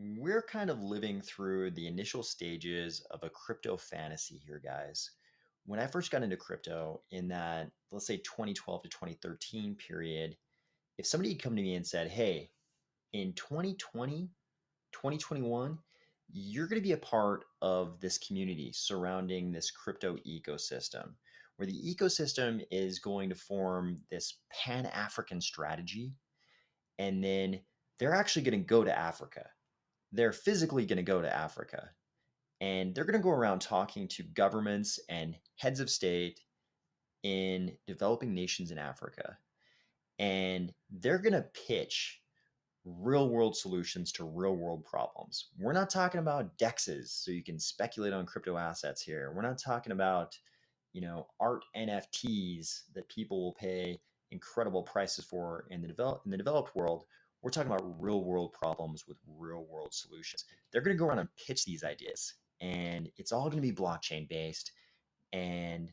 We're kind of living through the initial stages of a crypto fantasy here, guys. When I first got into crypto in that, let's say 2012 to 2013 period, if somebody had come to me and said, hey, in 2020, 2021, you're going to be a part of this community surrounding this crypto ecosystem, where the ecosystem is going to form this Pan African strategy. And then they're actually going to go to Africa. They're physically going to go to Africa and they're going to go around talking to governments and heads of state in developing nations in Africa. And they're going to pitch real world solutions to real world problems. We're not talking about DEXs, so you can speculate on crypto assets here. We're not talking about, art NFTs that people will pay incredible prices for in the developed world. We're talking about real world problems with real world solutions. They're going to go around and pitch these ideas, and it's all going to be blockchain based. And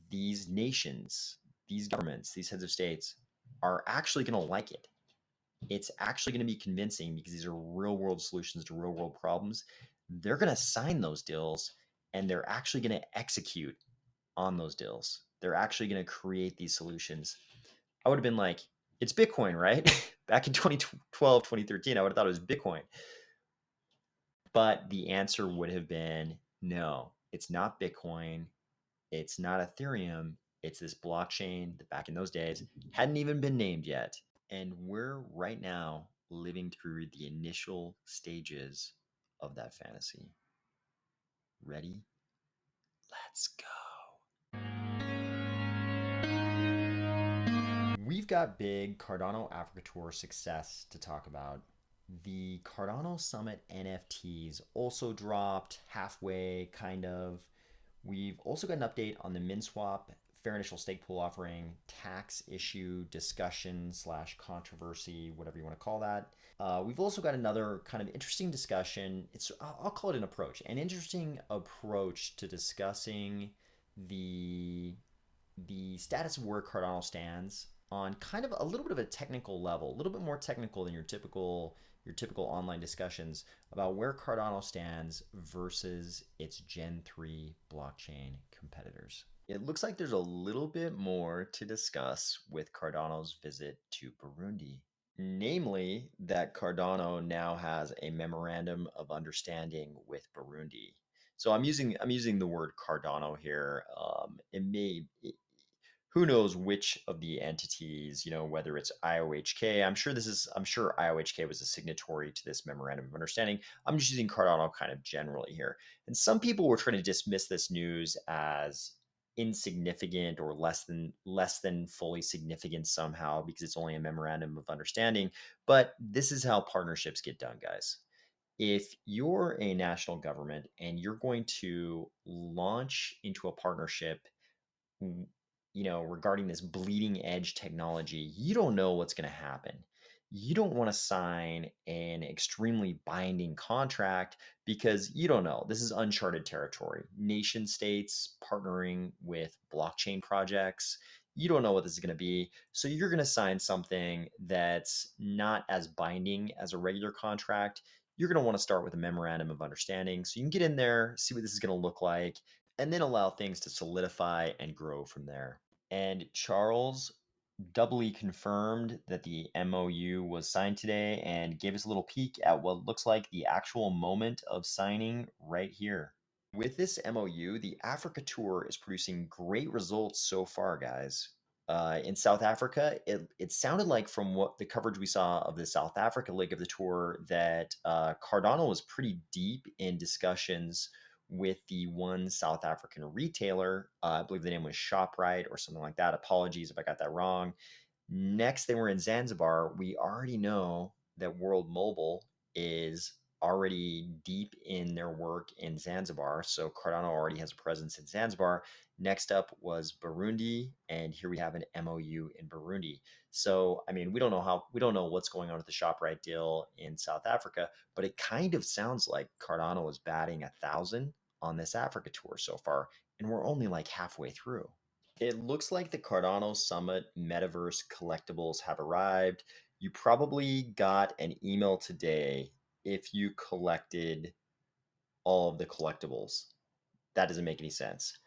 these nations, these governments, these heads of states are actually going to like it. It's actually going to be convincing because these are real world solutions to real world problems. They're going to sign those deals and they're actually going to execute on those deals. They're actually going to create these solutions. I would have been like, it's Bitcoin, right? Back in 2012, 2013, I would have thought it was Bitcoin. But the answer would have been no, it's not Bitcoin. It's not Ethereum. It's this blockchain that back in those days hadn't even been named yet. And we're right now living through the initial stages of that fantasy. Ready? Let's go. We've got big Cardano Africa Tour success to talk about. The Cardano Summit NFTs also dropped halfway, kind of. We've also got an update on the Minswap fair initial stake pool offering tax issue discussion / controversy, whatever you want to call that. We've also got another kind of interesting discussion. I'll call it an interesting approach to discussing the status of where Cardano stands on kind of a little bit of a technical level, a little bit more technical than your typical online discussions about where Cardano stands versus its Gen 3 blockchain competitors. It looks like there's a little bit more to discuss with Cardano's visit to Burundi. Namely, that Cardano now has a memorandum of understanding with Burundi. So I'm using the word Cardano here. Who knows which of the entities, whether it's IOHK. I'm sure IOHK was a signatory to this memorandum of understanding. I'm just using Cardano kind of generally here. And some people were trying to dismiss this news as insignificant or less than fully significant somehow because it's only a memorandum of understanding. But this is how partnerships get done, guys. If you're a national government and you're going to launch into a partnership regarding this bleeding edge technology, you don't know what's going to happen. You don't want to sign an extremely binding contract because you don't know. This is uncharted territory. Nation states partnering with blockchain projects. You don't know what this is going to be. So you're going to sign something that's not as binding as a regular contract. You're going to want to start with a memorandum of understanding so you can get in there, see what this is going to look like, and then allow things to solidify and grow from there. And Charles doubly confirmed that the MOU was signed today and gave us a little peek at what looks like the actual moment of signing right here. With this MOU, the Africa Tour is producing great results so far, guys. In South Africa, it sounded like from what the coverage we saw of the South Africa leg of the tour that Cardano was pretty deep in discussions with the one South African retailer. I believe the name was ShopRite or something like that. Apologies if I got that wrong. Next, they were in Zanzibar. We already know that World Mobile is already deep in their work in Zanzibar. So Cardano already has a presence in Zanzibar. Next up was Burundi, and here we have an MOU in Burundi. So, I mean, we don't know what's going on with the ShopRite deal in South Africa, but it kind of sounds like Cardano is batting 1,000 on this Africa tour so far, and we're only like halfway through. It looks like the Cardano Summit Metaverse collectibles have arrived. You probably got an email today if you collected all of the collectibles. That doesn't make any sense.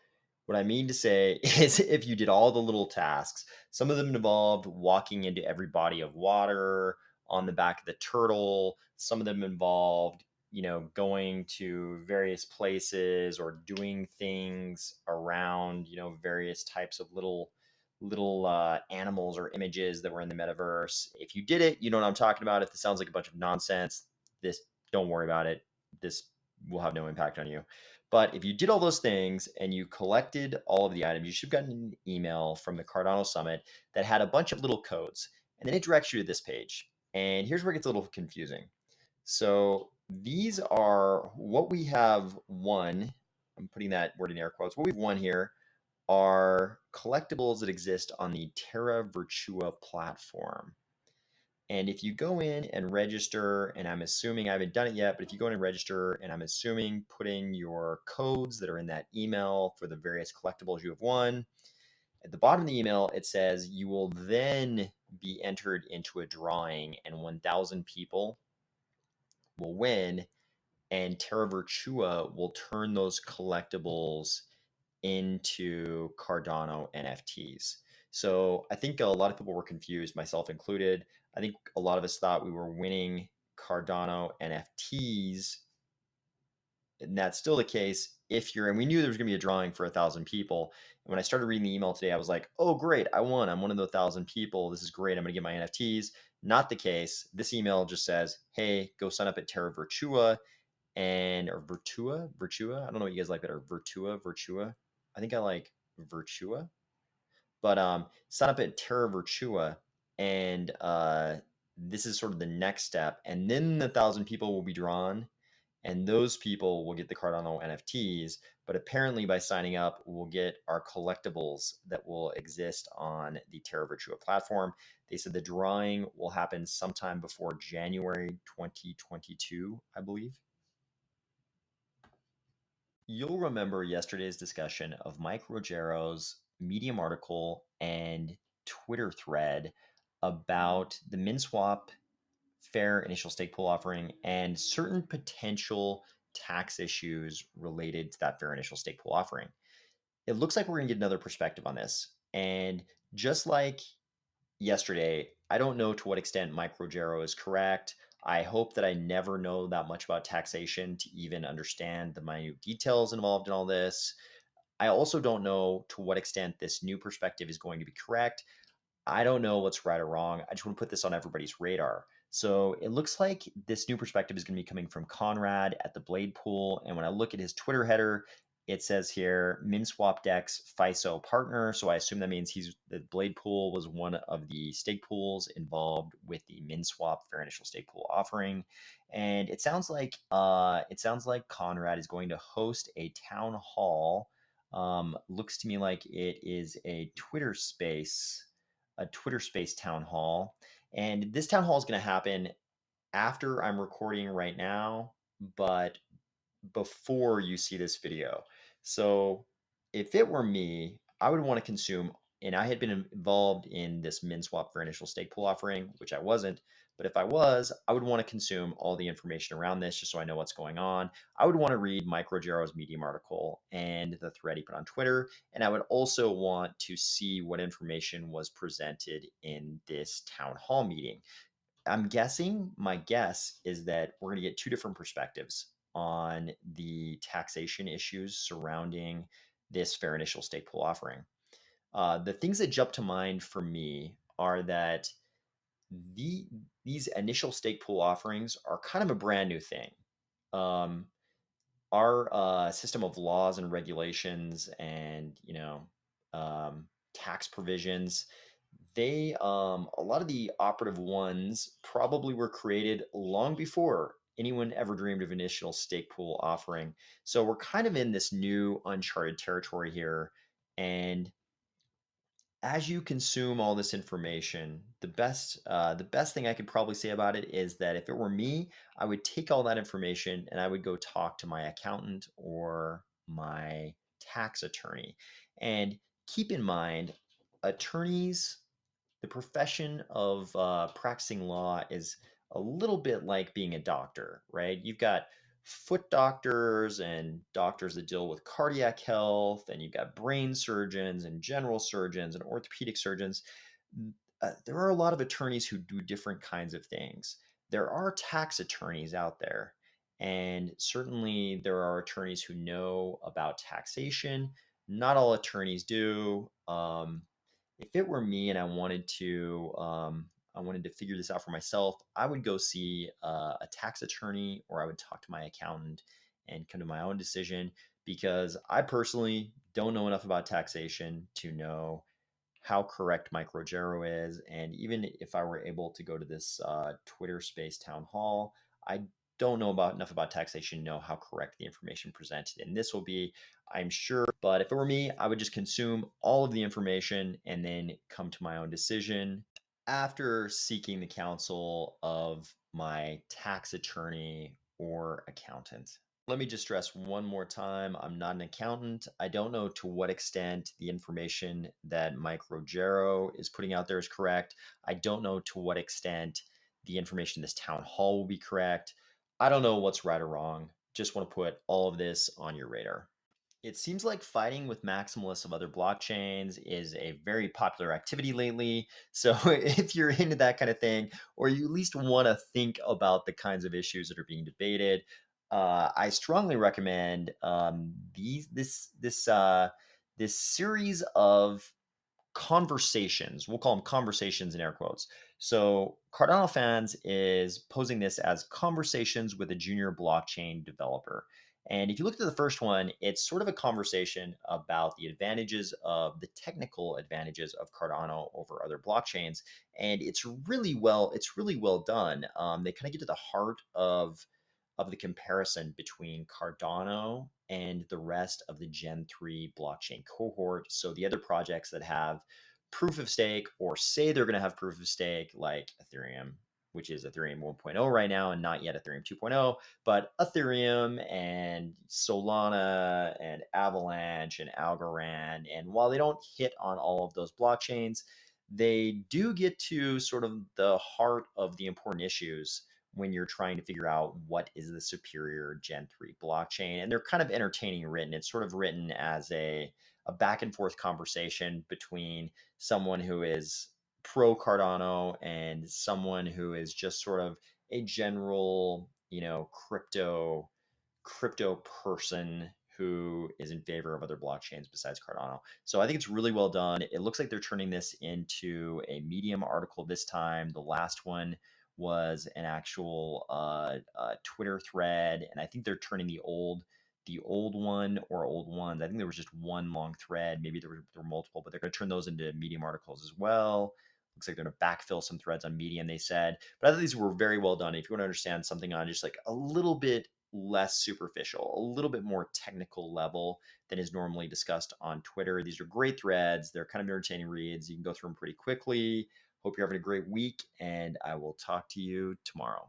What I mean to say is if you did all the little tasks, some of them involved walking into every body of water on the back of the turtle, some of them involved, going to various places or doing things around, various types of little animals or images that were in the metaverse. If you did it, you know what I'm talking about. If this sounds like a bunch of nonsense, this don't worry about it. This will have no impact on you. But if you did all those things and you collected all of the items, you should have gotten an email from the Cardano Summit that had a bunch of little codes. And then it directs you to this page. And here's where it gets a little confusing. So these are what we have won. I'm putting that word in air quotes. What we've won here are collectibles that exist on the Terra Virtua platform. And if you go in and register, and I'm assuming I haven't done it yet, but if you go in and register, and I'm assuming put in your codes that are in that email for the various collectibles you have won, at the bottom of the email, it says you will then be entered into a drawing, and 1,000 people will win, and Terra Virtua will turn those collectibles into Cardano NFTs. So I think a lot of people were confused, myself included. I think a lot of us thought we were winning Cardano NFTs, and that's still the case if you're, and we knew there was going to be a drawing for 1,000 people. And when I started reading the email today, I was like, oh, great, I won. I'm one of the 1,000 people. This is great. I'm going to get my NFTs. Not the case. This email just says, hey, go sign up at Terra Virtua or Virtua. I don't know what you guys like better, Virtua. I think I like Virtua, but sign up at Terra Virtua, and this is sort of the next step, and then the 1,000 people will be drawn, and those people will get the Cardano NFTs. But apparently, by signing up, we'll get our collectibles that will exist on the Terra Virtua platform. They said the drawing will happen sometime before January 2022, I believe. You'll remember yesterday's discussion of Mike Rogero's Medium article and Twitter thread about the Minswap fair initial stake pool offering and certain potential tax issues related to that fair initial stake pool offering. It looks like we're going to get another perspective on this. And just like yesterday, I don't know to what extent Mike Rogero is correct. I hope that I never know that much about taxation to even understand the minute details involved in all this. I also don't know to what extent this new perspective is going to be correct. I don't know what's right or wrong. I just want to put this on everybody's radar. So it looks like this new perspective is going to be coming from Conrad at the Blade Pool. And when I look at his Twitter header, it says here Minswap Dex FISO partner. So I assume that means the Blade Pool was one of the stake pools involved with the Minswap fair initial stake pool offering. And it sounds like Conrad is going to host a town hall. Looks to me like it is a Twitter Space town hall. And this town hall is going to happen after I'm recording right now, but before you see this video. So if it were me, I would want to consume, and I had been involved in this Minswap for initial stake pool offering, which I wasn't. But if I was, I would want to consume all the information around this just so I know what's going on. I would want to read Mike Rogero's Medium article and the thread he put on Twitter. And I would also want to see what information was presented in this town hall meeting. My guess is that we're going to get two different perspectives on the taxation issues surrounding this fair initial stake pool offering. The things that jump to mind for me are that these initial stake pool offerings are kind of a brand new thing. Our system of laws and regulations and tax provisions, they a lot of the operative ones probably were created long before anyone ever dreamed of initial stake pool offering. So we're kind of in this new uncharted territory here. And as you consume all this information, the best thing I could probably say about it is that if it were me, I would take all that information and I would go talk to my accountant or my tax attorney. And keep in mind, attorneys, the profession of practicing law is a little bit like being a doctor, right? You've got foot doctors and doctors that deal with cardiac health, and you've got brain surgeons and general surgeons and orthopedic surgeons. There are a lot of attorneys who do different kinds of things. There are tax attorneys out there, and certainly there are attorneys who know about taxation. Not all attorneys do. If it were me and I wanted to figure this out for myself, I would go see a tax attorney, or I would talk to my accountant and come to my own decision, because I personally don't know enough about taxation to know how correct Microgero is. And even if I were able to go to this Twitter space town hall, I don't know about enough about taxation to know how correct the information presented. And this will be, I'm sure. But if it were me, I would just consume all of the information and then come to my own decision after seeking the counsel of my tax attorney or accountant. Let me just stress one more time, I'm not an accountant. I don't know to what extent the information that Mike Rogero is putting out there is correct. I don't know to what extent the information in this town hall will be correct. I don't know what's right or wrong. Just want to put all of this on your radar. It seems like fighting with maximalists of other blockchains is a very popular activity lately. So if you're into that kind of thing, or you at least want to think about the kinds of issues that are being debated, I strongly recommend this series of conversations. We'll call them conversations in air quotes. So Cardano Fans is posing this as conversations with a junior blockchain developer. And if you look at the first one, it's sort of a conversation about the advantages of the technical advantages of Cardano over other blockchains. And it's really well done. They kind of get to the heart of the comparison between Cardano and the rest of the Gen 3 blockchain cohort. So the other projects that have proof of stake or say they're going to have proof of stake, like Ethereum, which is Ethereum 1.0 right now and not yet Ethereum 2.0, but Ethereum and Solana and Avalanche and Algorand. And while they don't hit on all of those blockchains, they do get to sort of the heart of the important issues when you're trying to figure out what is the superior Gen 3 blockchain. And they're kind of entertaining written. It's sort of written as a back and forth conversation between someone who is pro Cardano and someone who is just sort of a general, crypto person who is in favor of other blockchains besides Cardano. So I think it's really well done. It looks like they're turning this into a Medium article this time. The last one was an actual Twitter thread, and I think they're turning the old one or old ones. I think there was just one long thread. Maybe there were multiple, but they're going to turn those into Medium articles as well. Looks like they're going to backfill some threads on Medium, they said. But I thought these were very well done. If you want to understand something on just like a little bit less superficial, a little bit more technical level than is normally discussed on Twitter, these are great threads. They're kind of entertaining reads. You can go through them pretty quickly. Hope you're having a great week, and I will talk to you tomorrow.